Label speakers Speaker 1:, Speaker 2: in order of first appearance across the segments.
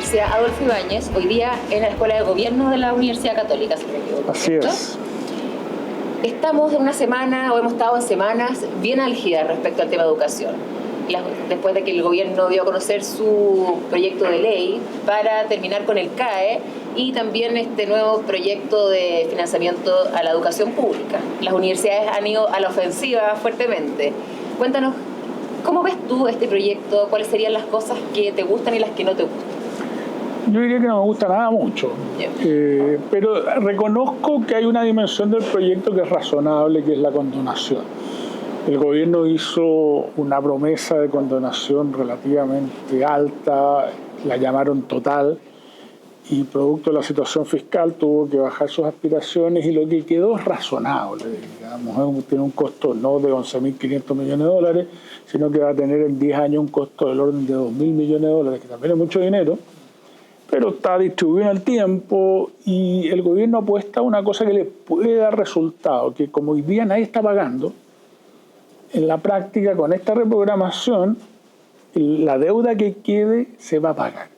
Speaker 1: Universidad Adolfo Ibáñez, hoy día en la Escuela de Gobierno de la Universidad Católica, si no me equivoco.
Speaker 2: Así es.
Speaker 1: Estamos en una semana, o hemos estado en semanas bien álgidas respecto al tema de educación. Después de que el gobierno dio a conocer su proyecto de ley para terminar con el CAE y también este nuevo proyecto de financiamiento a la educación pública. Las universidades han ido a la ofensiva fuertemente. Cuéntanos, ¿cómo ves tú este proyecto? ¿Cuáles serían las cosas que te gustan y las que no te gustan?
Speaker 2: Yo diría que no me gusta nada mucho, pero reconozco que hay una dimensión del proyecto que es razonable, que es la condonación. El gobierno hizo una promesa de condonación relativamente alta, la llamaron total, y producto de la situación fiscal tuvo que bajar sus aspiraciones y lo que quedó es razonable, digamos, tiene un costo no de 11.500 millones de dólares, sino que va a tener en 10 años un costo del orden de 2.000 millones de dólares, que también es mucho dinero, pero está distribuido en el tiempo y el gobierno apuesta a una cosa que le puede dar resultado, que como hoy día nadie está pagando, en la práctica con esta reprogramación la deuda que quede se va a pagar,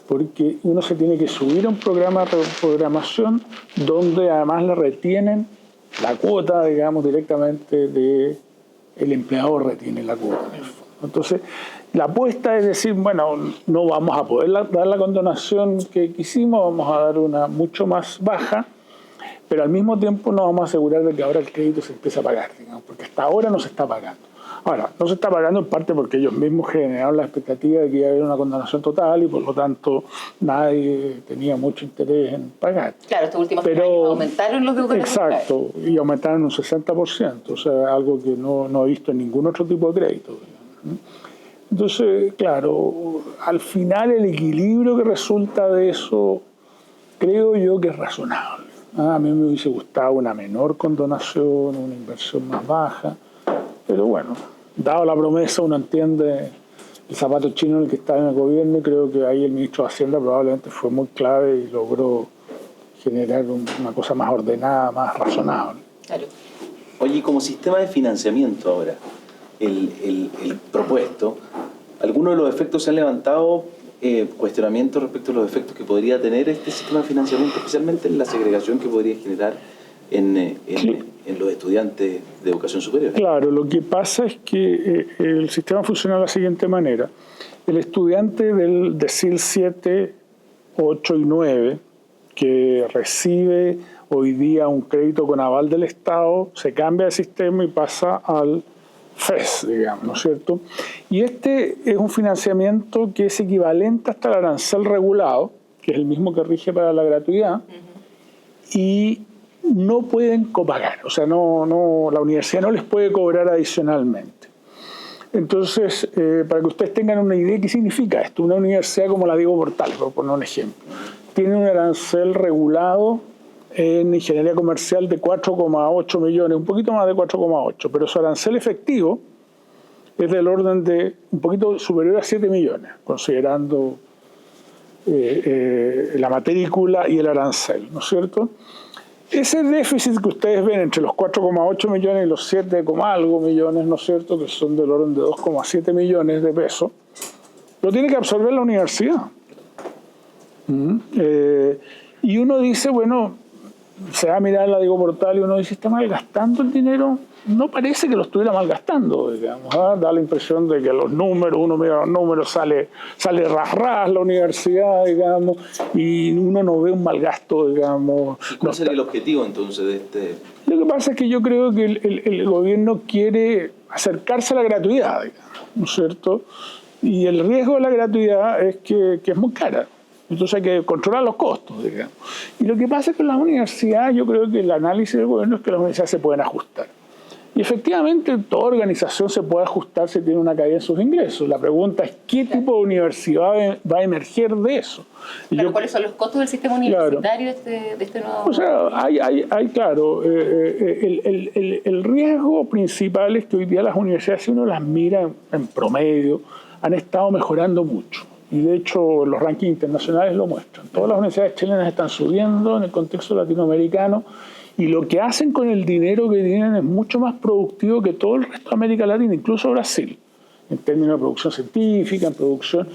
Speaker 2: porque uno se tiene que subir a un programa de reprogramación donde además le retienen la cuota, digamos, directamente del empleador retiene la cuota en el fondo. Entonces, la apuesta es decir, bueno, no vamos a poder dar la condonación que quisimos, vamos a dar una mucho más baja, pero al mismo tiempo nos vamos a asegurar de que ahora el crédito se empiece a pagar, digamos, porque hasta ahora no se está pagando. Ahora, no se está pagando en parte porque ellos mismos generaron la expectativa de que iba a haber una condonación total y por lo tanto nadie tenía mucho interés en pagar.
Speaker 1: Claro, estos últimos años aumentaron los deudores.
Speaker 2: Exacto, y aumentaron un 60%, o sea, algo que no he visto en ningún otro tipo de crédito. Entonces, claro, al final el equilibrio que resulta de eso creo yo que es razonable. A mí me hubiese gustado una menor condonación, una inversión más baja, pero bueno, dado la promesa uno entiende el zapato chino en el que está en el gobierno y creo que ahí el ministro de Hacienda probablemente fue muy clave y logró generar una cosa más ordenada, más razonable.
Speaker 1: Claro.
Speaker 3: Oye, como sistema de financiamiento ahora, el propuesto, algunos de los efectos se han levantado cuestionamientos respecto a los efectos que podría tener este sistema de financiamiento, especialmente en la segregación que podría generar en los estudiantes de educación superior.
Speaker 2: Claro, lo que pasa es que el sistema funciona de la siguiente manera. El estudiante del decil 7, 8 y 9, que recibe hoy día un crédito con aval del Estado, se cambia de sistema y pasa al FES, digamos, ¿no es cierto? Y este es un financiamiento que es equivalente hasta el arancel regulado, que es el mismo que rige para la gratuidad, y no pueden copagar, o sea, la universidad no les puede cobrar adicionalmente. Entonces, para que ustedes tengan una idea de qué significa esto, una universidad como la Diego Portales, por poner un ejemplo, tiene un arancel regulado en ingeniería comercial de 4,8 millones, un poquito más de 4,8, pero su arancel efectivo es del orden de un poquito superior a 7 millones, considerando la matrícula y el arancel, ¿no es cierto? Ese déficit que ustedes ven entre los 4,8 millones y los 7, algo millones, ¿no es cierto?, que son del orden de 2,7 millones de pesos, lo tiene que absorber la universidad. Y uno dice, bueno, se va a mirar la Diego Portal y uno dice, ¿está malgastando el dinero? No parece que lo estuviera malgastando, digamos, da la impresión de que los números, uno mira los números, sale ras la universidad, digamos, y uno no ve un malgasto, digamos.
Speaker 3: ¿Y cuál sería el objetivo entonces de este?
Speaker 2: Lo que pasa es que yo creo que el gobierno quiere acercarse a la gratuidad, digamos, ¿no es cierto? Y el riesgo de la gratuidad es que es muy cara. Entonces hay que controlar los costos, digamos. Y lo que pasa es que en las universidades, yo creo que el análisis del gobierno es que las universidades se pueden ajustar. Y efectivamente toda organización se puede ajustar si tiene una caída en sus ingresos. La pregunta es qué tipo de universidad va a emerger de eso.
Speaker 1: Claro, ¿cuáles son los costos del sistema universitario de este nuevo?
Speaker 2: O sea, claro, el riesgo principal es que hoy día las universidades, si uno las mira en promedio, han estado mejorando mucho. Y de hecho los rankings internacionales lo muestran. Todas las universidades chilenas están subiendo en el contexto latinoamericano y lo que hacen con el dinero que tienen es mucho más productivo que todo el resto de América Latina, incluso Brasil, en términos de producción científica, en producción.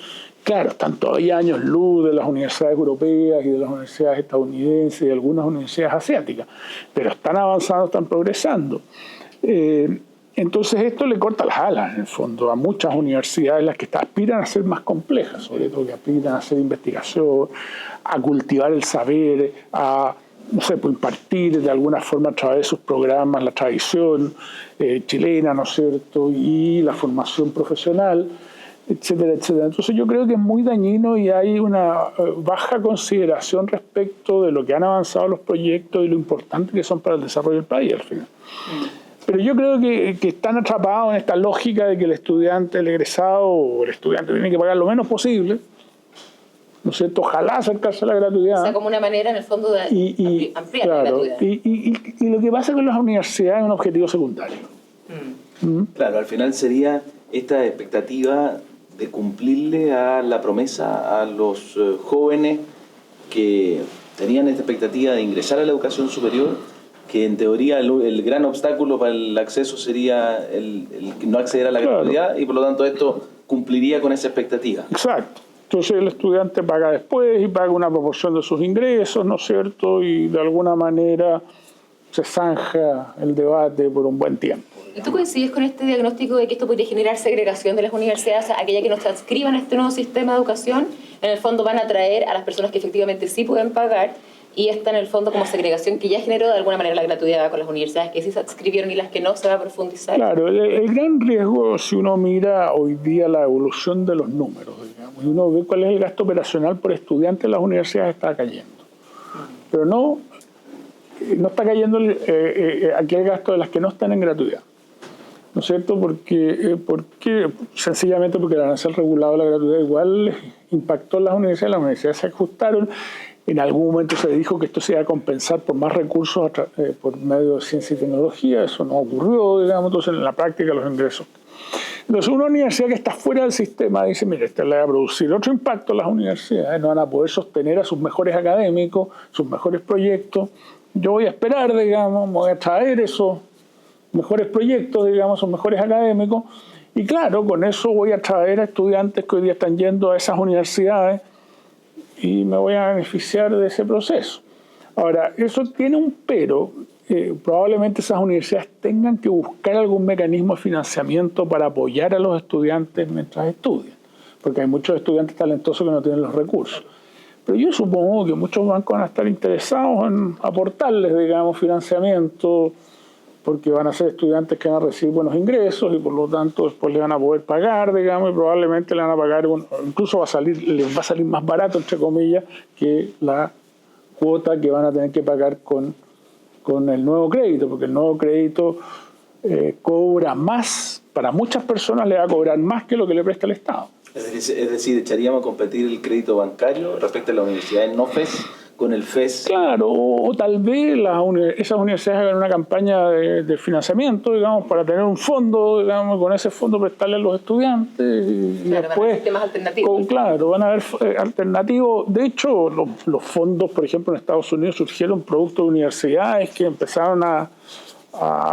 Speaker 2: claro, están todavía años luz de las universidades europeas y de las universidades estadounidenses y de algunas universidades asiáticas, pero están avanzando, están progresando. Entonces esto le corta las alas, en el fondo, a muchas universidades, las que aspiran a ser más complejas, sobre todo que aspiran a hacer investigación, a cultivar el saber, a, no sé, pues impartir de alguna forma a través de sus programas la tradición chilena, ¿no es cierto?, y la formación profesional, etcétera, etcétera. Entonces yo creo que es muy dañino y hay una baja consideración respecto de lo que han avanzado los proyectos y lo importante que son para el desarrollo del país al final. Pero yo creo que están atrapados en esta lógica de que el estudiante, el egresado o el estudiante tiene que pagar lo menos posible, ¿no es cierto? Ojalá acercarse a la gratuidad.
Speaker 1: O sea, como una manera en el fondo de ampliar la gratuidad.
Speaker 2: Y lo que pasa con las universidades es un objetivo secundario.
Speaker 3: Claro, al final sería esta expectativa de cumplirle a la promesa a los jóvenes que tenían esta expectativa de ingresar a la educación superior, que en teoría el gran obstáculo para el acceso sería el no acceder a la gratuidad, y por lo tanto esto cumpliría con esa expectativa.
Speaker 2: Exacto. Entonces el estudiante paga después y paga una proporción de sus ingresos, ¿no es cierto? Y de alguna manera se zanja el debate por un buen tiempo.
Speaker 1: ¿Y tú coincides con este diagnóstico de que esto podría generar segregación de las universidades? O sea, aquellas que no se adscriban a este nuevo sistema de educación, en el fondo van a atraer a las personas que efectivamente sí pueden pagar, y esta en el fondo como segregación que ya generó de alguna manera la gratuidad con las universidades que sí se adscribieron y las que no se va a profundizar.
Speaker 2: Claro, el gran riesgo, si uno mira hoy día la evolución de los números, digamos, y uno ve cuál es el gasto operacional por estudiante en las universidades, está cayendo. Pero no está cayendo aquel gasto de las que no están en gratuidad. ¿No es cierto? Porque sencillamente porque el arancel regulado de la gratuidad igual impactó en las universidades se ajustaron. En algún momento se dijo que esto se iba a compensar por más recursos por medio de ciencia y tecnología. Eso no ocurrió, digamos, entonces en la práctica los ingresos. Entonces una universidad que está fuera del sistema dice, mire, esta le va a producir otro impacto a las universidades, no van a poder sostener a sus mejores académicos, sus mejores proyectos. Yo voy a esperar, digamos, voy a traer esos mejores proyectos, digamos, esos mejores académicos, y claro, con eso voy a traer a estudiantes que hoy día están yendo a esas universidades y me voy a beneficiar de ese proceso. Ahora, eso tiene un pero. Probablemente esas universidades tengan que buscar algún mecanismo de financiamiento para apoyar a los estudiantes mientras estudian, porque hay muchos estudiantes talentosos que no tienen los recursos. Pero yo supongo que muchos bancos van a estar interesados en aportarles, digamos, financiamiento, porque van a ser estudiantes que van a recibir buenos ingresos y por lo tanto después le van a poder pagar, digamos, y probablemente le van a pagar, incluso les va a salir más barato, entre comillas, que la cuota que van a tener que pagar con el nuevo crédito, porque el nuevo crédito cobra más, para muchas personas le va a cobrar más que lo que le presta el Estado.
Speaker 3: Es decir, echaríamos a competir el crédito bancario respecto a las universidades no FES con el FES.
Speaker 2: Claro, o tal vez esas universidades hagan una campaña de financiamiento, digamos, para tener un fondo, digamos, con ese fondo prestarle a los estudiantes. Y
Speaker 1: claro,
Speaker 2: después,
Speaker 1: van a haber temas alternativos.
Speaker 2: Claro, van a haber alternativos. De hecho, los fondos, por ejemplo, en Estados Unidos surgieron productos de universidades que empezaron a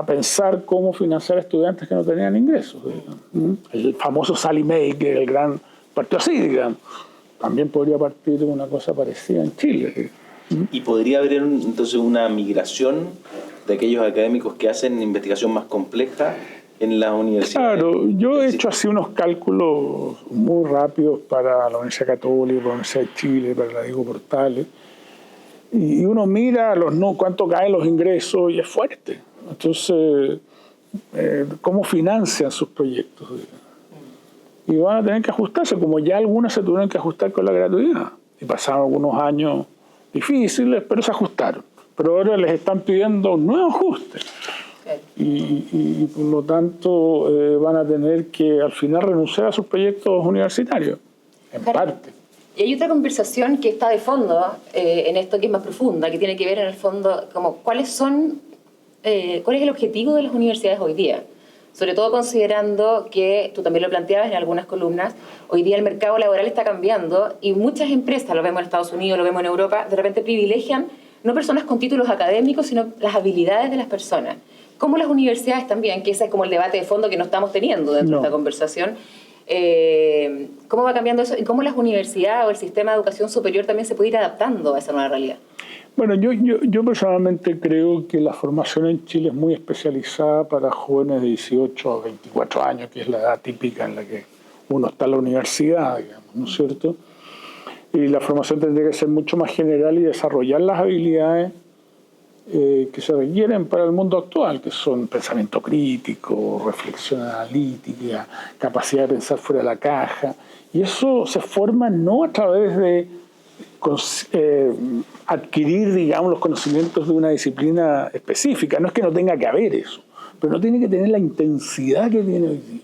Speaker 2: pensar cómo financiar a estudiantes que no tenían ingresos. Digamos. El famoso Sallie Mae, que el gran partió así, digamos. También podría partir de una cosa parecida en Chile.
Speaker 3: ¿Y podría haber entonces una migración de aquellos académicos que hacen investigación más compleja en las universidades?
Speaker 2: Claro, yo he hecho así unos cálculos muy rápidos para la Universidad Católica, para la Universidad de Chile, para la Diego Portales, y uno mira cuánto caen los ingresos y es fuerte. Entonces, ¿cómo financian sus proyectos? Y van a tener que ajustarse, como ya algunas se tuvieron que ajustar con la gratuidad. Y pasaron algunos años difíciles, pero se ajustaron. Pero ahora les están pidiendo un nuevo ajuste. Y por lo tanto van a tener que al final renunciar a sus proyectos universitarios, en parte.
Speaker 1: Y hay otra conversación que está de fondo en esto, que es más profunda, que tiene que ver en el fondo como cuál es el objetivo de las universidades hoy día. Sobre todo considerando que, tú también lo planteabas en algunas columnas, hoy día el mercado laboral está cambiando y muchas empresas, lo vemos en Estados Unidos, lo vemos en Europa, de repente privilegian no personas con títulos académicos, sino las habilidades de las personas. Como las universidades también, que ese es como el debate de fondo que no estamos teniendo dentro de esta conversación, ¿Cómo va cambiando eso? ¿Y cómo las universidades o el sistema de educación superior también se puede ir adaptando a esa nueva realidad?
Speaker 2: Bueno, yo personalmente creo que la formación en Chile es muy especializada para jóvenes de 18 a 24 años, que es la edad típica en la que uno está en la universidad, digamos, ¿no es cierto? Y la formación tendría que ser mucho más general y desarrollar las habilidades que se requieren para el mundo actual, que son pensamiento crítico, reflexión analítica, capacidad de pensar fuera de la caja. Y eso se forma no a través de adquirir, digamos, los conocimientos de una disciplina específica. No es que no tenga que haber eso, pero no tiene que tener la intensidad que tiene hoy día.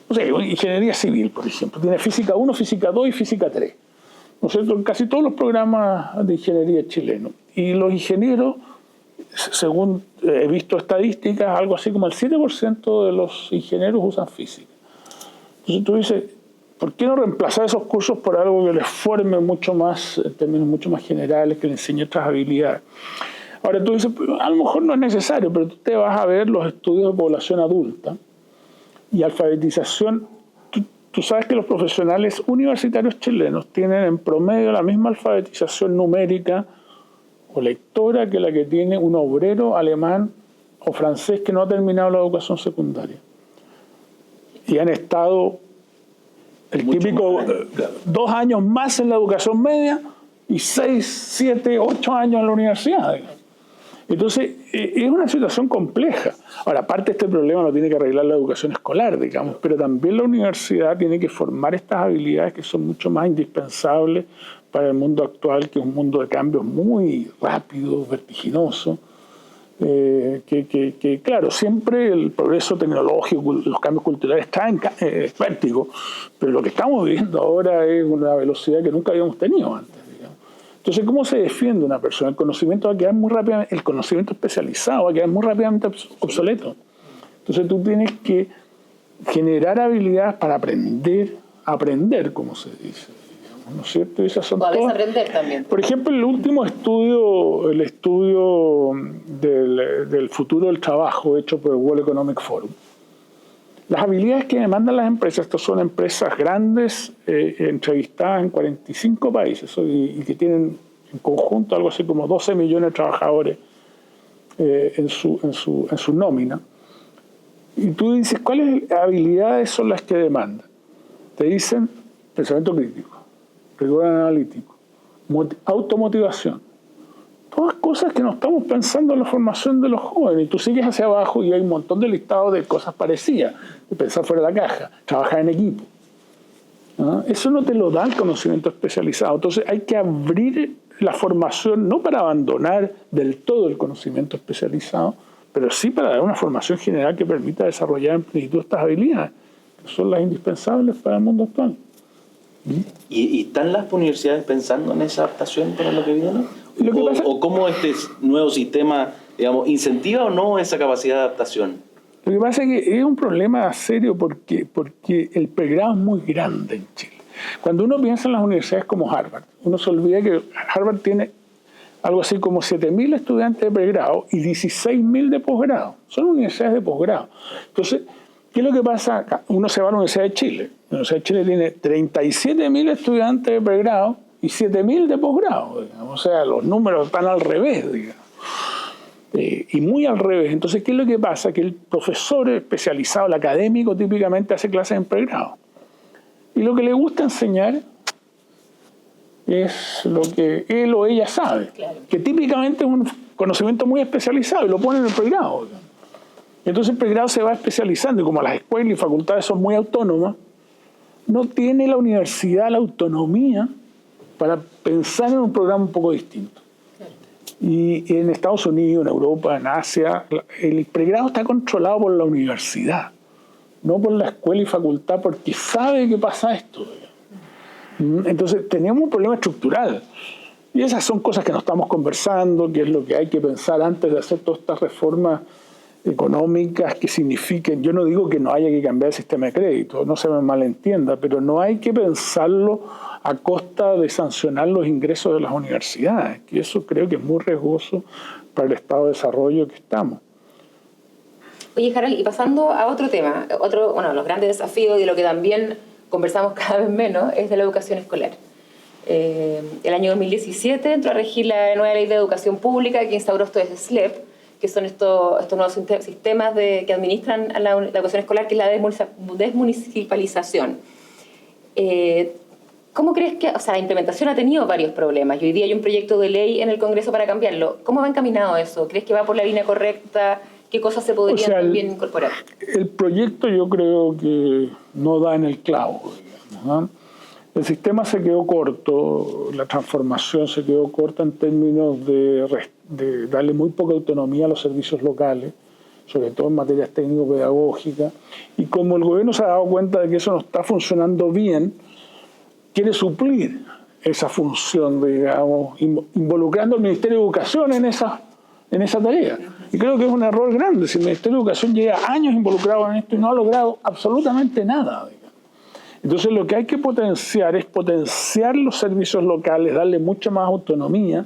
Speaker 2: No sé, ingeniería civil, por ejemplo, tiene física 1, física 2 y física 3. ¿No es cierto? Casi todos los programas de ingeniería chilenos. Y los ingenieros, según he visto estadísticas, algo así como el 7% de los ingenieros usan física. Entonces tú dices, ¿por qué no reemplazar esos cursos por algo que les forme mucho más, en términos mucho más generales, que les enseñe otras habilidades? Ahora tú dices, a lo mejor no es necesario, pero tú te vas a ver los estudios de población adulta y alfabetización. Tú sabes que los profesionales universitarios chilenos tienen en promedio la misma alfabetización numérica o lectora que la que tiene un obrero alemán o francés que no ha terminado la educación secundaria. Y han estado el típico 2 años más en la educación media y 6, 7, 8 años en la universidad. Entonces, es una situación compleja. Ahora, aparte este problema lo tiene que arreglar la educación escolar, digamos, pero también la universidad tiene que formar estas habilidades que son mucho más indispensables para el mundo actual, que es un mundo de cambios muy rápido, vertiginoso, que claro, siempre el progreso tecnológico, los cambios culturales traen vértigo, pero lo que estamos viviendo ahora es una velocidad que nunca habíamos tenido antes. Entonces, ¿cómo se defiende una persona? El conocimiento va a quedar muy rápidamente, el conocimiento especializado va a quedar muy rápidamente obsoleto. Entonces, tú tienes que generar habilidades para aprender, como se dice, digamos, ¿no es cierto? Y esas son todas.
Speaker 1: Aprender también.
Speaker 2: Por ejemplo, el último estudio, el estudio del futuro del trabajo hecho por el World Economic Forum. Las habilidades que demandan las empresas, estas son empresas grandes, entrevistadas en 45 países y que tienen en conjunto algo así como 12 millones de trabajadores en su nómina. Y tú dices, ¿cuáles habilidades son las que demandan? Te dicen pensamiento crítico, rigor analítico, automotivación. Todas cosas que no estamos pensando en la formación de los jóvenes. Y tú sigues hacia abajo y hay un montón de listados de cosas parecidas. De pensar fuera de la caja, trabajar en equipo. ¿No? Eso no te lo da el conocimiento especializado. Entonces hay que abrir la formación, no para abandonar del todo el conocimiento especializado, pero sí para dar una formación general que permita desarrollar en plenitud estas habilidades, que son las indispensables para el mundo actual.
Speaker 3: ¿Y están las universidades pensando en esa adaptación para lo que viene? ¿O cómo este nuevo sistema, digamos, incentiva o no esa capacidad de adaptación?
Speaker 2: Lo que pasa es que es un problema serio porque el pregrado es muy grande en Chile. Cuando uno piensa en las universidades como Harvard, uno se olvida que Harvard tiene algo así como 7.000 estudiantes de pregrado y 16.000 de posgrado. Son universidades de posgrado. Entonces, ¿qué es lo que pasa acá? Uno se va a la Universidad de Chile. La Universidad de Chile tiene 37.000 estudiantes de pregrado y 7.000 de posgrado. Digamos. O sea, los números están al revés, digamos. Y muy al revés. Entonces, ¿qué es lo que pasa? Que el profesor especializado, el académico, típicamente hace clases en pregrado. Y lo que le gusta enseñar es lo que él o ella sabe. Claro. Que típicamente es un conocimiento muy especializado y lo pone en el pregrado. Entonces el pregrado se va especializando y como las escuelas y facultades son muy autónomas, no tiene la universidad la autonomía para pensar en un programa un poco distinto. Y en Estados Unidos, en Europa, en Asia, el pregrado está controlado por la universidad, no por la escuela y facultad, porque sabe que pasa esto. Entonces tenemos un problema estructural. Y esas son cosas que no estamos conversando, que es lo que hay que pensar antes de hacer todas estas reformas económicas que signifiquen. Yo no digo que no haya que cambiar el sistema de crédito, no se me malentienda, pero no hay que pensarlo a costa de sancionar los ingresos de las universidades, que eso creo que es muy riesgoso para el estado de desarrollo que estamos.
Speaker 1: Oye, Harold, y pasando a otro tema, los grandes desafíos y lo que también conversamos cada vez menos es de la educación escolar. El año 2017 entró a regir la nueva ley de educación pública que instauró estos SLEP, que son estos nuevos sistemas que administran a la educación escolar, que es la desmunicipalización. ¿Cómo crees que, la implementación ha tenido varios problemas y hoy día hay un proyecto de ley en el Congreso para cambiarlo? ¿Cómo va encaminado eso? ¿Crees que va por la línea correcta? ¿Qué cosas se podrían también incorporar?
Speaker 2: El proyecto yo creo que no da en el clavo, digamos, ¿no? El sistema se quedó corto, la transformación se quedó corta en términos de darle muy poca autonomía a los servicios locales, sobre todo en materias técnico-pedagógicas, y como el gobierno se ha dado cuenta de que eso no está funcionando bien, quiere suplir esa función, digamos, involucrando al Ministerio de Educación en esa tarea. Y creo que es un error grande. Si el Ministerio de Educación lleva años involucrado en esto y no ha logrado absolutamente nada, digamos. Entonces lo que hay que potenciar es potenciar los servicios locales, darle mucha más autonomía,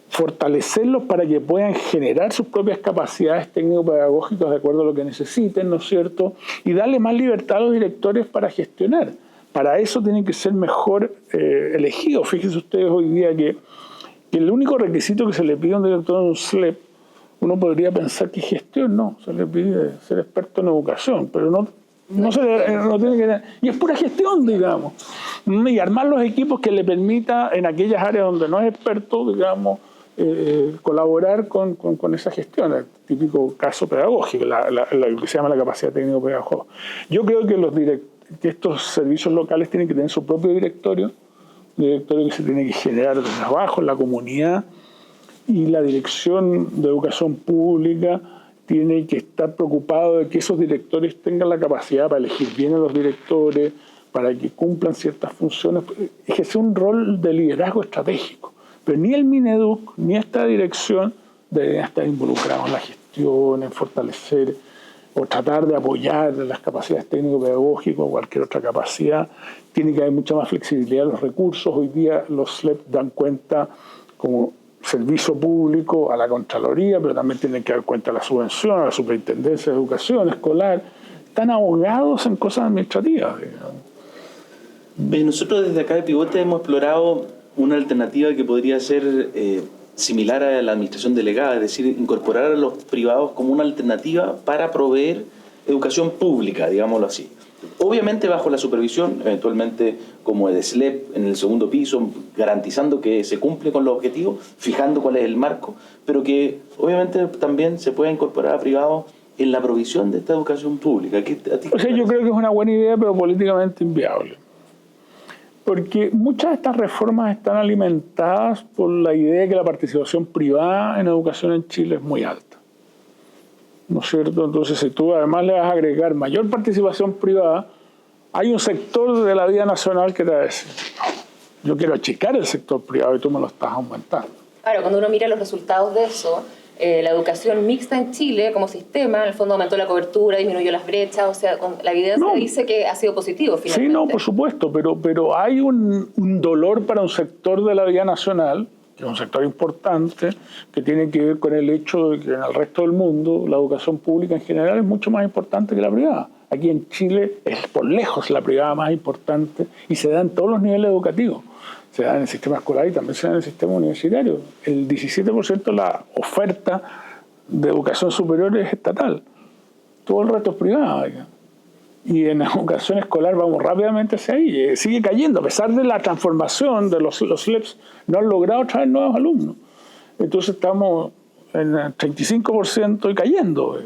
Speaker 2: fortalecerlos para que puedan generar sus propias capacidades técnico-pedagógicas de acuerdo a lo que necesiten, ¿no es cierto? Y darle más libertad a los directores para gestionar. Para eso tienen que ser mejor elegidos. Fíjense ustedes hoy día que el único requisito que se le pide a un director de un SLEP, uno podría pensar que gestión, no, se le pide ser experto en educación, pero no tiene que... Y es pura gestión, digamos. Y armar los equipos que le permita en aquellas áreas donde no es experto, digamos, colaborar con esa gestión, el típico caso pedagógico, lo que se llama la capacidad técnico-pedagógica. Yo creo que estos servicios locales tienen que tener su propio directorio que se tiene que generar desde abajo, en la comunidad, y la Dirección de Educación Pública tiene que estar preocupado de que esos directores tengan la capacidad para elegir bien a los directores, para que cumplan ciertas funciones, ejercer un rol de liderazgo estratégico. Pero ni el Mineduc ni esta dirección deberían estar involucrados en la gestión, en fortalecer o tratar de apoyar las capacidades técnico-pedagógicas o cualquier otra capacidad. Tiene que haber mucha más flexibilidad en los recursos. Hoy día los SLEP dan cuenta como servicio público a la Contraloría, pero también tienen que dar cuenta a la subvención, a la Superintendencia de Educación Escolar. Están ahogados en cosas administrativas, digamos.
Speaker 3: Nosotros desde acá de Pivote hemos explorado una alternativa que podría ser similar a la administración delegada, es decir, incorporar a los privados como una alternativa para proveer educación pública, digámoslo así. Obviamente bajo la supervisión, eventualmente como el SLEP en el segundo piso, garantizando que se cumple con los objetivos, fijando cuál es el marco, pero que obviamente también se pueda incorporar a privados en la provisión de esta educación pública.
Speaker 2: Yo creo que es una buena idea, pero políticamente inviable. Porque muchas de estas reformas están alimentadas por la idea de que la participación privada en educación en Chile es muy alta, ¿no es cierto? Entonces, si tú además le vas a agregar mayor participación privada, hay un sector de la vida nacional que te va a decir, no, yo quiero achicar el sector privado y tú me lo estás aumentando.
Speaker 1: Claro, cuando uno mira los resultados de eso, la educación mixta en Chile como sistema, en el fondo aumentó la cobertura, disminuyó las brechas, o sea, la evidencia dice que ha sido positivo finalmente.
Speaker 2: Sí, no, por supuesto, pero hay un dolor para un sector de la vida nacional, que es un sector importante, que tiene que ver con el hecho de que en el resto del mundo la educación pública en general es mucho más importante que la privada. Aquí en Chile es por lejos la privada más importante y se da en todos los niveles educativos. Se da en el sistema escolar y también se da en el sistema universitario. El 17% de la oferta de educación superior es estatal. Todo el resto es privado. Y en la educación escolar vamos rápidamente hacia ahí. Sigue cayendo. A pesar de la transformación de los SLEPs, no han logrado traer nuevos alumnos. Entonces estamos en el 35% y cayendo.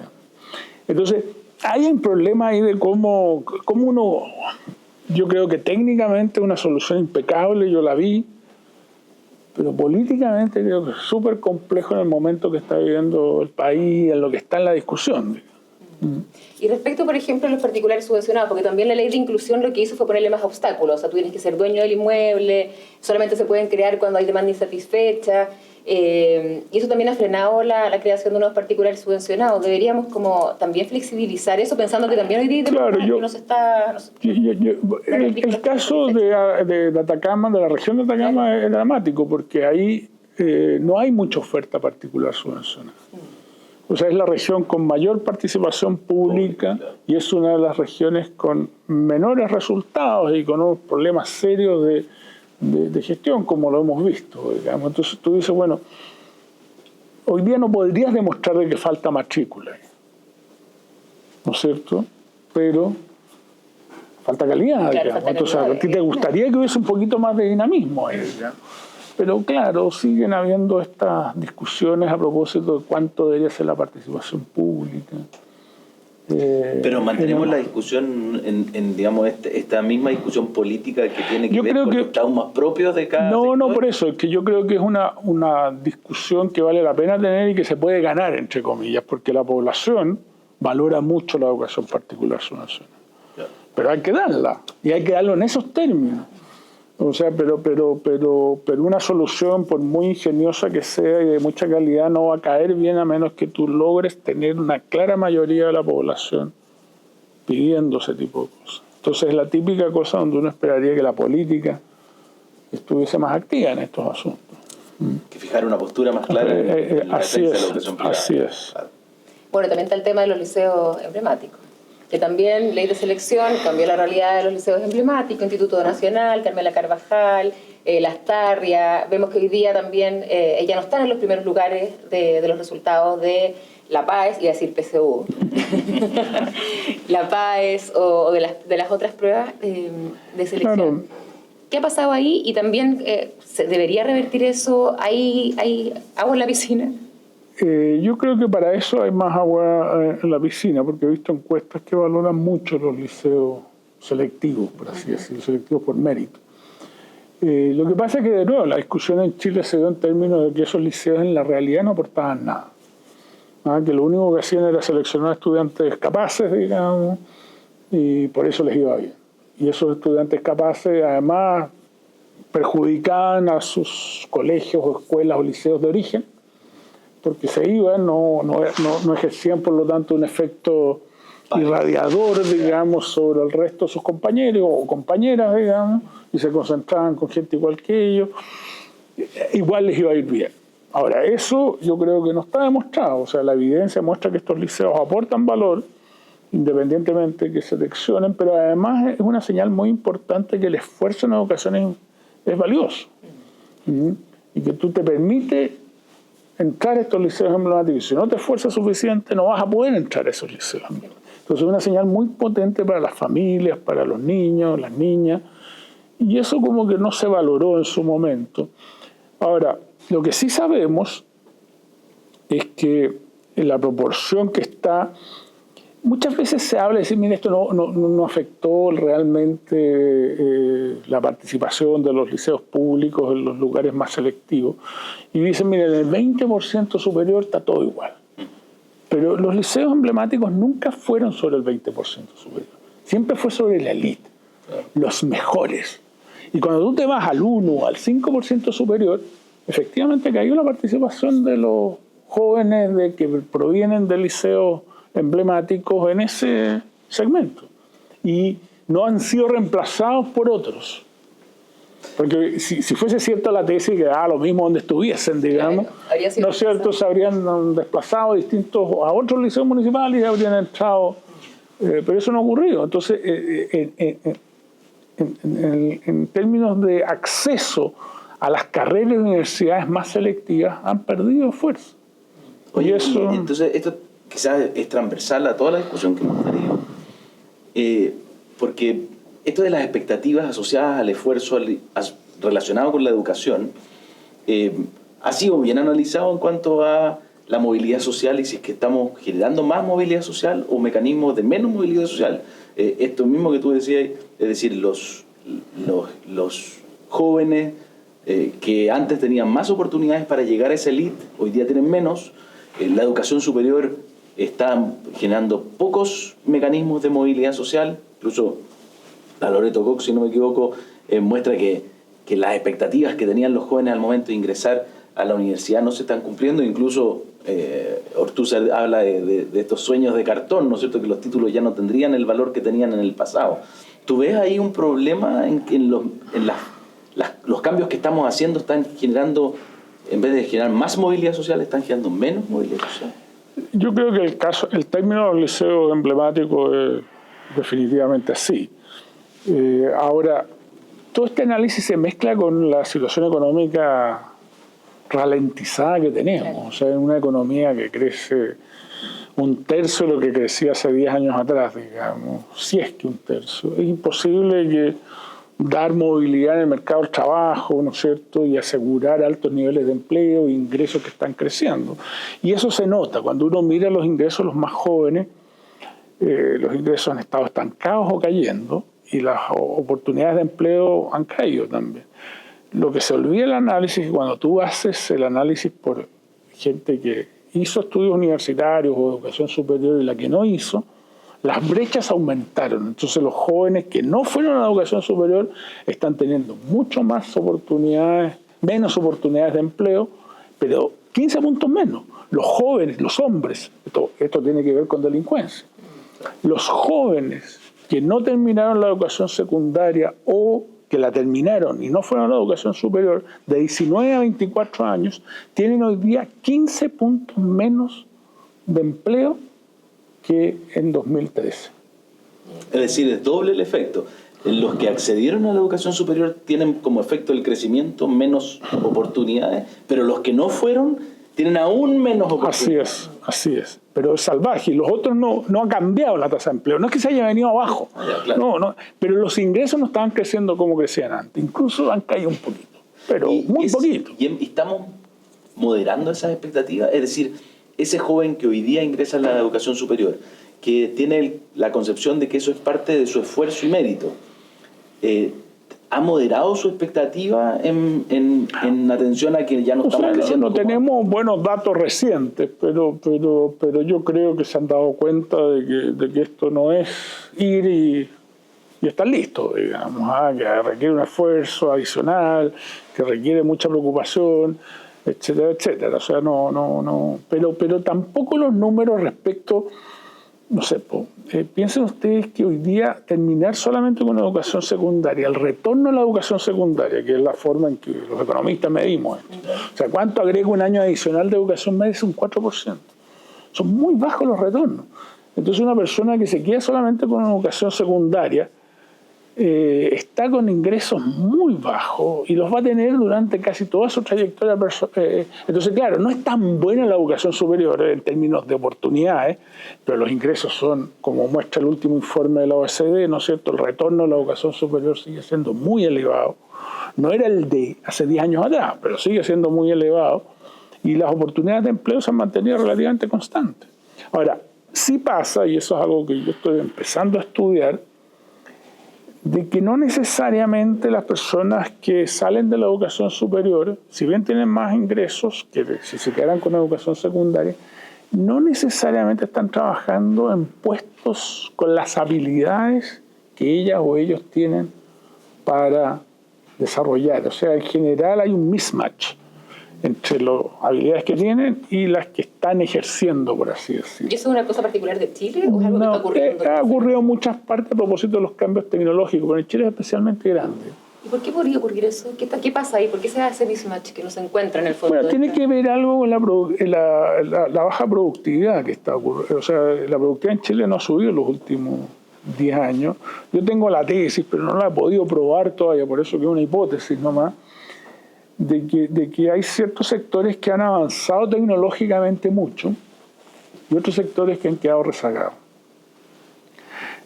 Speaker 2: Entonces hay un problema ahí de cómo uno... Yo creo que técnicamente es una solución impecable, yo la vi, pero políticamente creo que es súper complejo en el momento que está viviendo el país, en lo que está en la discusión.
Speaker 1: Y respecto, por ejemplo, a los particulares subvencionados, porque también la ley de inclusión lo que hizo fue ponerle más obstáculos, o sea, tú tienes que ser dueño del inmueble, solamente se pueden crear cuando hay demanda insatisfecha, y eso también ha frenado la creación de unos particulares subvencionados. Deberíamos como también flexibilizar eso, pensando que también hoy día no se está...
Speaker 2: El caso de Atacama, de la región de Atacama, es dramático, porque ahí no hay mucha oferta particular subvencionada. O sea, es la región con mayor participación pública y es una de las regiones con menores resultados y con unos problemas serios de gestión, como lo hemos visto, digamos. Entonces tú dices, bueno, hoy día no podrías demostrar de que falta matrícula, ¿no es cierto? Pero falta calidad,
Speaker 1: claro,
Speaker 2: digamos.
Speaker 1: Falta
Speaker 2: Entonces,
Speaker 1: calidad,
Speaker 2: a ti te gustaría que hubiese un poquito más de dinamismo ahí, ¿ya? Pero claro, siguen habiendo estas discusiones a propósito de cuánto debería ser la participación pública.
Speaker 3: Pero mantenemos la discusión en digamos, esta misma discusión política que tiene que ver con los traumas propios de cada sector.
Speaker 2: No, por eso, es que yo creo que es una discusión que vale la pena tener y que se puede ganar, entre comillas, porque la población valora mucho la educación particular subvencionada. Claro. Pero hay que darla, y hay que darlo en esos términos. O sea, pero una solución, por muy ingeniosa que sea y de mucha calidad, no va a caer bien a menos que tú logres tener una clara mayoría de la población pidiendo ese tipo de cosas. Entonces es la típica cosa donde uno esperaría que la política estuviese más activa en estos asuntos.
Speaker 3: Que fijar una postura más clara en la defensa de la educación privada.
Speaker 2: Así es.
Speaker 1: Bueno, también está el tema de los liceos emblemáticos, que también ley de selección cambió la realidad de los liceos emblemáticos, Instituto Nacional, Carmela Carvajal, Las Tarrias. Vemos que hoy día también ella no está en los primeros lugares de los resultados de la PAES, y a decir PSU, la PAES o de las otras pruebas de selección. Claro. ¿Qué ha pasado ahí? Y también, ¿se debería revertir eso? ¿Hay agua en la piscina?
Speaker 2: Yo creo que para eso hay más agua en la piscina, porque he visto encuestas que valoran mucho los liceos selectivos, por así decirlo, selectivos por mérito. Lo que pasa es que, de nuevo, la discusión en Chile se dio en términos de que esos liceos en la realidad no aportaban nada. Que lo único que hacían era seleccionar estudiantes capaces, digamos, y por eso les iba bien. Y esos estudiantes capaces, además, perjudicaban a sus colegios o escuelas o liceos de origen, porque se iban, no ejercían por lo tanto un efecto irradiador, digamos, sobre el resto de sus compañeros o compañeras, digamos, y se concentraban con gente igual que ellos, igual les iba a ir bien. Ahora, eso yo creo que no está demostrado, o sea, la evidencia muestra que estos liceos aportan valor, independientemente de que seleccionen, pero además es una señal muy importante que el esfuerzo en educación es valioso, y que tú te permite entrar a estos liceos emblemáticos. Si no te esfuerzas suficiente, no vas a poder entrar a esos liceos emblemáticos. Entonces es una señal muy potente para las familias, para los niños, las niñas, y eso como que no se valoró en su momento. Ahora, lo que sí sabemos es que en la proporción que está, muchas veces se habla de decir, mira, esto no afectó realmente la participación de los liceos públicos en los lugares más selectivos. Y dicen, mira, en el 20% superior está todo igual. Pero los liceos emblemáticos nunca fueron sobre el 20% superior. Siempre fue sobre la élite, los mejores. Y cuando tú te vas al 1 o al 5% superior, efectivamente cayó la participación de los jóvenes que provienen de liceos emblemáticos en ese segmento y no han sido reemplazados por otros, porque si fuese cierta la tesis que da lo mismo donde estuviesen, digamos, ¿no es cierto? Se habrían desplazado distintos a otros liceos municipales y habrían entrado, pero eso no ha ocurrido. Entonces en términos de acceso a las carreras de universidades más selectivas han perdido fuerza.
Speaker 3: Oye, eso... entonces esto quizás es transversal a toda la discusión que hemos tenido, porque esto de las expectativas asociadas al esfuerzo relacionado con la educación ha sido bien analizado en cuanto a la movilidad social y si es que estamos generando más movilidad social o mecanismos de menos movilidad social. Esto mismo que tú decías, es decir, los jóvenes que antes tenían más oportunidades para llegar a esa élite, hoy día tienen menos. La educación superior está generando pocos mecanismos de movilidad social. Incluso la Loreto Cox, si no me equivoco, muestra que las expectativas que tenían los jóvenes al momento de ingresar a la universidad no se están cumpliendo. Incluso Ortúzar habla de estos sueños de cartón, ¿no es cierto?, que los títulos ya no tendrían el valor que tenían en el pasado. ¿Tú ves ahí un problema en los cambios que estamos haciendo están generando, en vez de generar más movilidad social, están generando menos movilidad social?
Speaker 2: Yo creo que el término de los liceos emblemático es definitivamente así. Ahora, todo este análisis se mezcla con la situación económica ralentizada que tenemos. O sea, en una economía que crece un tercio de lo que crecía hace 10 años atrás, digamos, si es que un tercio. Es imposible que dar movilidad en el mercado del trabajo, ¿no es cierto?, y asegurar altos niveles de empleo e ingresos que están creciendo. Y eso se nota cuando uno mira los ingresos de los más jóvenes. Los ingresos han estado estancados o cayendo y las oportunidades de empleo han caído también. Lo que se olvida el análisis es que cuando tú haces el análisis por gente que hizo estudios universitarios o educación superior y la que no hizo, las brechas aumentaron. Entonces los jóvenes que no fueron a la educación superior están teniendo mucho más oportunidades, menos oportunidades de empleo, pero 15 puntos menos. Los jóvenes, los hombres, esto tiene que ver con delincuencia. Los jóvenes que no terminaron la educación secundaria o que la terminaron y no fueron a la educación superior, de 19 a 24 años, tienen hoy día 15 puntos menos de empleo que en 2013.
Speaker 3: Es decir, es doble el efecto. Los que accedieron a la educación superior tienen como efecto el crecimiento menos oportunidades, pero los que no fueron tienen aún menos oportunidades.
Speaker 2: Así es. Pero es salvaje. Y los otros no ha cambiado la tasa de empleo. No es que se haya venido abajo.
Speaker 3: Claro.
Speaker 2: No. Pero los ingresos no estaban creciendo como crecían antes. Incluso han caído un poquito. Pero muy poquito.
Speaker 3: Y estamos moderando esas expectativas. Es decir, ese joven que hoy día ingresa a la educación superior, que tiene la concepción de que eso es parte de su esfuerzo y mérito, ¿ha moderado su expectativa en atención a que ya no estamos creciendo?
Speaker 2: No tenemos buenos datos recientes, pero yo creo que se han dado cuenta de que esto no es ir y estar listo, digamos, que requiere un esfuerzo adicional, que requiere mucha preocupación, etcétera, etcétera. O sea, pero tampoco los números respecto, no sé, piensen ustedes que hoy día terminar solamente con la educación secundaria, el retorno a la educación secundaria, que es la forma en que los economistas medimos esto. O sea, ¿cuánto agrega un año adicional de educación media? Es un 4%. Son muy bajos los retornos. Entonces una persona que se queda solamente con educación secundaria está con ingresos muy bajos y los va a tener durante casi toda su trayectoria. Entonces, claro, no es tan buena la educación superior en términos de oportunidades, pero los ingresos son, como muestra el último informe de la OECD, ¿no es cierto? El retorno a la educación superior sigue siendo muy elevado. No era el de hace 10 años atrás, pero sigue siendo muy elevado y las oportunidades de empleo se han mantenido relativamente constantes. Ahora, sí pasa, y eso es algo que yo estoy empezando a estudiar, de que no necesariamente las personas que salen de la educación superior, si bien tienen más ingresos que si se quedaran con educación secundaria, no necesariamente están trabajando en puestos con las habilidades que ellas o ellos tienen para desarrollar. O sea, en general hay un mismatch entre las habilidades que tienen y las que están ejerciendo, por así decirlo.
Speaker 1: ¿Y eso es una cosa particular de Chile o es algo que está ocurriendo?
Speaker 2: Ha ocurrido en muchas partes a propósito de los cambios tecnológicos, pero en Chile es especialmente grande.
Speaker 1: ¿Y por qué podría ocurrir eso? ¿Qué pasa ahí? ¿Por qué se da ese mismatch que no se encuentra en el fondo?
Speaker 2: Bueno, tiene que ver algo con la baja productividad que está ocurriendo. O sea, la productividad en Chile no ha subido en los últimos 10 años. Yo tengo la tesis, pero no la he podido probar todavía, por eso que es una hipótesis nomás, de que hay ciertos sectores que han avanzado tecnológicamente mucho y otros sectores que han quedado rezagados.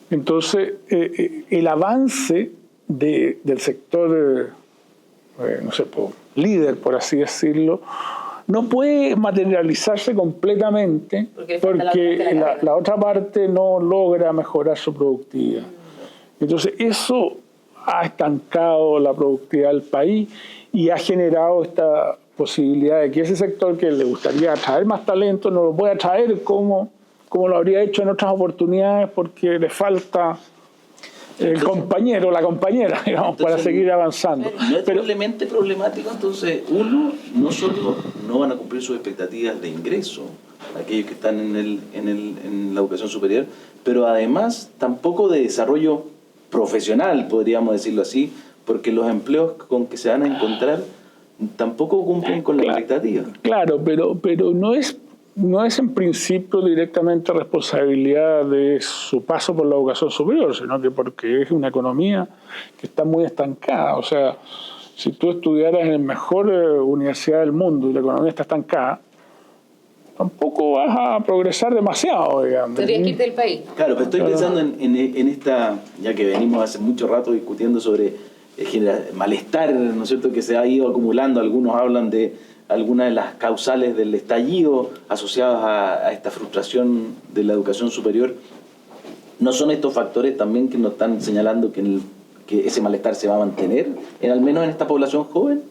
Speaker 2: Entonces, el avance del sector, no sé, líder, por así decirlo, no puede materializarse completamente porque la otra parte no logra mejorar su productividad. Entonces, eso ha estancado la productividad del país y ha generado esta posibilidad de que ese sector que le gustaría atraer más talento no lo puede atraer como lo habría hecho en otras oportunidades porque le falta el compañero, la compañera, digamos, entonces, para seguir avanzando.
Speaker 3: ¿No es doblemente problemático? Entonces, uno, no solo no van a cumplir sus expectativas de ingreso, aquellos que están en la educación superior, pero además tampoco de desarrollo profesional, podríamos decirlo así, porque los empleos con que se van a encontrar tampoco cumplen con la expectativa.
Speaker 2: Claro, pero no es no es en principio directamente responsabilidad de su paso por la educación superior, sino que porque es una economía que está muy estancada. O sea, si tú estudiaras en la mejor universidad del mundo y la economía está estancada, tampoco vas a progresar demasiado, digamos.
Speaker 1: Tendrías que irte del país.
Speaker 3: Claro, pero estoy pensando en esta, ya que venimos hace mucho rato discutiendo sobre el malestar, ¿no es cierto?, que se ha ido acumulando. Algunos hablan de algunas de las causales del estallido asociadas a esta frustración de la educación superior. ¿No son estos factores también que nos están señalando que ese malestar se va a mantener, al menos en esta población joven?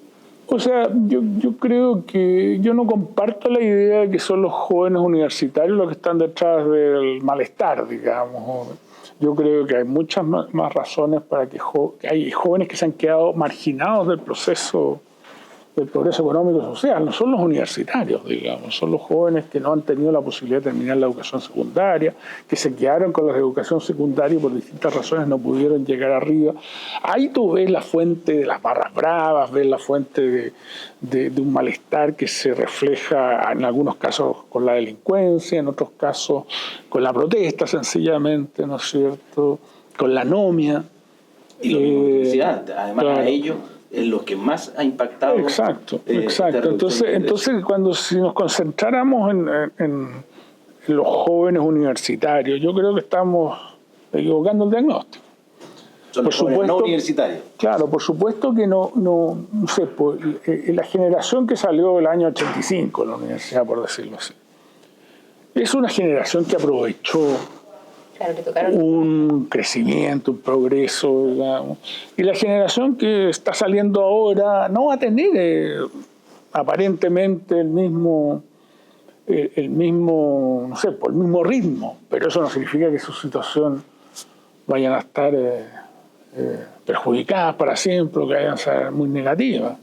Speaker 2: O sea, yo creo que yo no comparto la idea de que son los jóvenes universitarios los que están detrás del malestar, digamos. Yo creo que hay muchas más razones para que hay jóvenes que se han quedado marginados del proceso del progreso económico y social. No son los universitarios, digamos, son los jóvenes que no han tenido la posibilidad de terminar la educación secundaria, que se quedaron con la educación secundaria y por distintas razones no pudieron llegar arriba. Ahí tú ves la fuente de las barras bravas, ves la fuente de un malestar que se refleja en algunos casos con la delincuencia, en otros casos con la protesta sencillamente, ¿no es cierto?, con la anomia.
Speaker 3: Y lo mismo universidad, además claro. A ellos en los que más ha impactado.
Speaker 2: Exacto. Entonces si nos concentráramos en los jóvenes universitarios, yo creo que estamos equivocando el diagnóstico.
Speaker 3: Son los jóvenes no universitarios.
Speaker 2: Claro, por supuesto que no sé, la generación que salió el año 85 en la universidad, por decirlo así, es una generación que aprovechó un crecimiento, un progreso, digamos. Y la generación que está saliendo ahora no va a tener aparentemente el mismo no sé, el mismo ritmo, pero eso no significa que su situación vayan a estar perjudicadas para siempre o que vayan a ser muy negativas.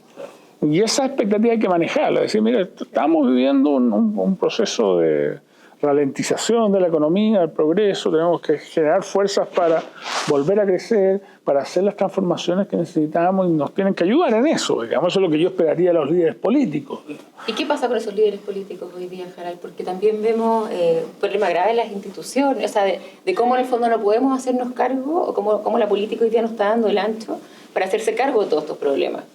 Speaker 2: Y esa expectativa hay que manejarla, decir, mira, estamos viviendo un proceso de ralentización de la economía, del progreso, tenemos que generar fuerzas para volver a crecer, para hacer las transformaciones que necesitamos y nos tienen que ayudar en eso, digamos, eso es lo que yo esperaría de los líderes políticos.
Speaker 1: ¿Y qué pasa con esos líderes políticos hoy día, Harald? Porque también vemos un problema grave en las instituciones, o sea, de cómo en el fondo no podemos hacernos cargo, o cómo la política hoy día nos está dando el ancho para hacerse cargo de todos estos problemas.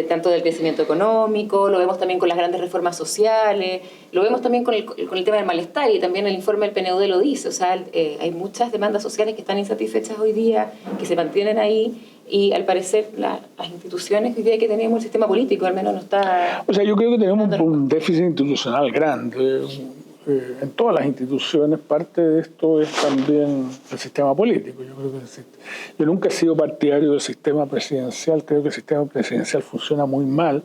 Speaker 1: Tanto del crecimiento económico, lo vemos también con las grandes reformas sociales, lo vemos también con el tema del malestar, y también el informe del PNUD lo dice, o sea, hay muchas demandas sociales que están insatisfechas hoy día, que se mantienen ahí, y al parecer las instituciones que hoy día que tenemos, el sistema político al menos no está...
Speaker 2: O sea, yo creo que tenemos un déficit institucional grande. En todas las instituciones, parte de esto es también el sistema político. Yo nunca he sido partidario del sistema presidencial, creo que el sistema presidencial funciona muy mal.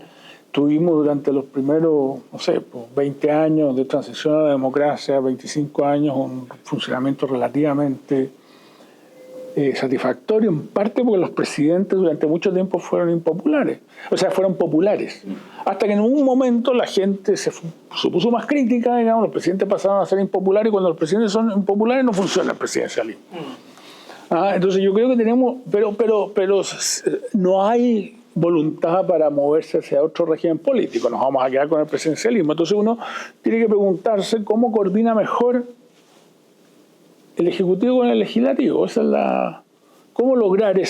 Speaker 2: Tuvimos durante los primeros, 20 años de transición a la democracia, 25 años, un funcionamiento relativamente satisfactorio, en parte porque los presidentes durante mucho tiempo fueron impopulares, fueron populares, hasta que en un momento la gente se puso más crítica, digamos, los presidentes pasaron a ser impopulares, y cuando los presidentes son impopulares no funciona el presidencialismo. Entonces yo creo que tenemos, pero no hay voluntad para moverse hacia otro régimen político, nos vamos a quedar con el presidencialismo. Entonces uno tiene que preguntarse cómo coordina mejor el Ejecutivo con el Legislativo. ¿Cómo lograr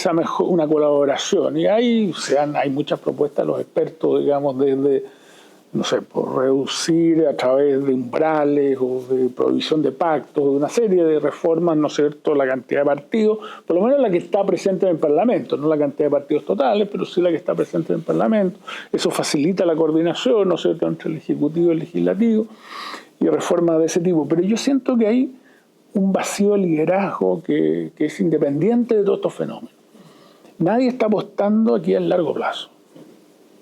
Speaker 2: una colaboración? Y hay muchas propuestas de los expertos, digamos, desde, por reducir a través de umbrales o de provisión de pactos, de una serie de reformas, ¿no es cierto?, la cantidad de partidos, por lo menos la que está presente en el Parlamento, no la cantidad de partidos totales, pero sí la que está presente en el Parlamento. Eso facilita la coordinación, ¿no es cierto?, entre el Ejecutivo y el Legislativo, y reformas de ese tipo. Pero yo siento que hay un vacío de liderazgo que es independiente de todos estos fenómenos. Nadie está apostando aquí a largo plazo.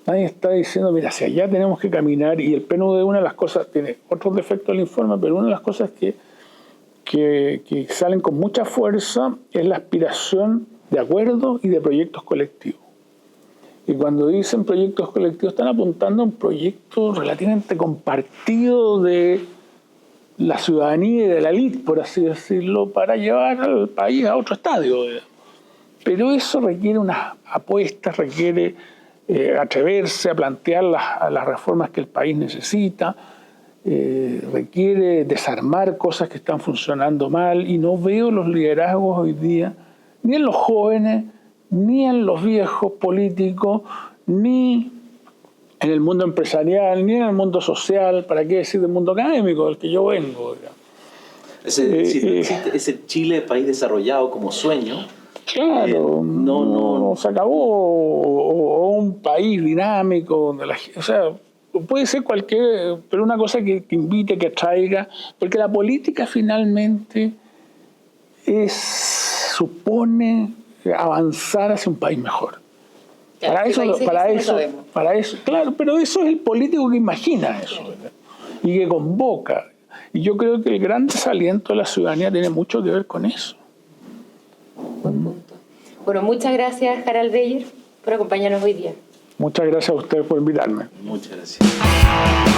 Speaker 2: Nadie está diciendo, mira, hacia allá tenemos que caminar, y el PNUD, una de las cosas, tiene otros defectos del informe, pero una de las cosas que salen con mucha fuerza es la aspiración de acuerdos y de proyectos colectivos. Y cuando dicen proyectos colectivos, están apuntando a un proyecto relativamente compartido de la ciudadanía y de la élite, por así decirlo, para llevar al país a otro estadio. Pero eso requiere unas apuestas, requiere atreverse a plantear las reformas que el país necesita, requiere desarmar cosas que están funcionando mal, y no veo los liderazgos hoy día, ni en los jóvenes, ni en los viejos políticos, ni en el mundo empresarial, ni en el mundo social, para qué decir del mundo académico, del que yo vengo.
Speaker 3: Si no existe ese Chile, país desarrollado como sueño,
Speaker 2: claro, no se acabó, o un país dinámico, donde o sea, puede ser cualquier, pero una cosa que invite, que atraiga, porque la política finalmente supone avanzar hacia un país mejor.
Speaker 1: Claro,
Speaker 2: para eso, claro, pero eso es el político que imagina eso, ¿verdad? Y que convoca. Y yo creo que el gran desaliento de la ciudadanía tiene mucho que ver con eso.
Speaker 1: Buen punto. Bueno, muchas gracias, Harald Dreyer, por acompañarnos hoy día.
Speaker 2: Muchas gracias a ustedes por invitarme.
Speaker 3: Muchas gracias.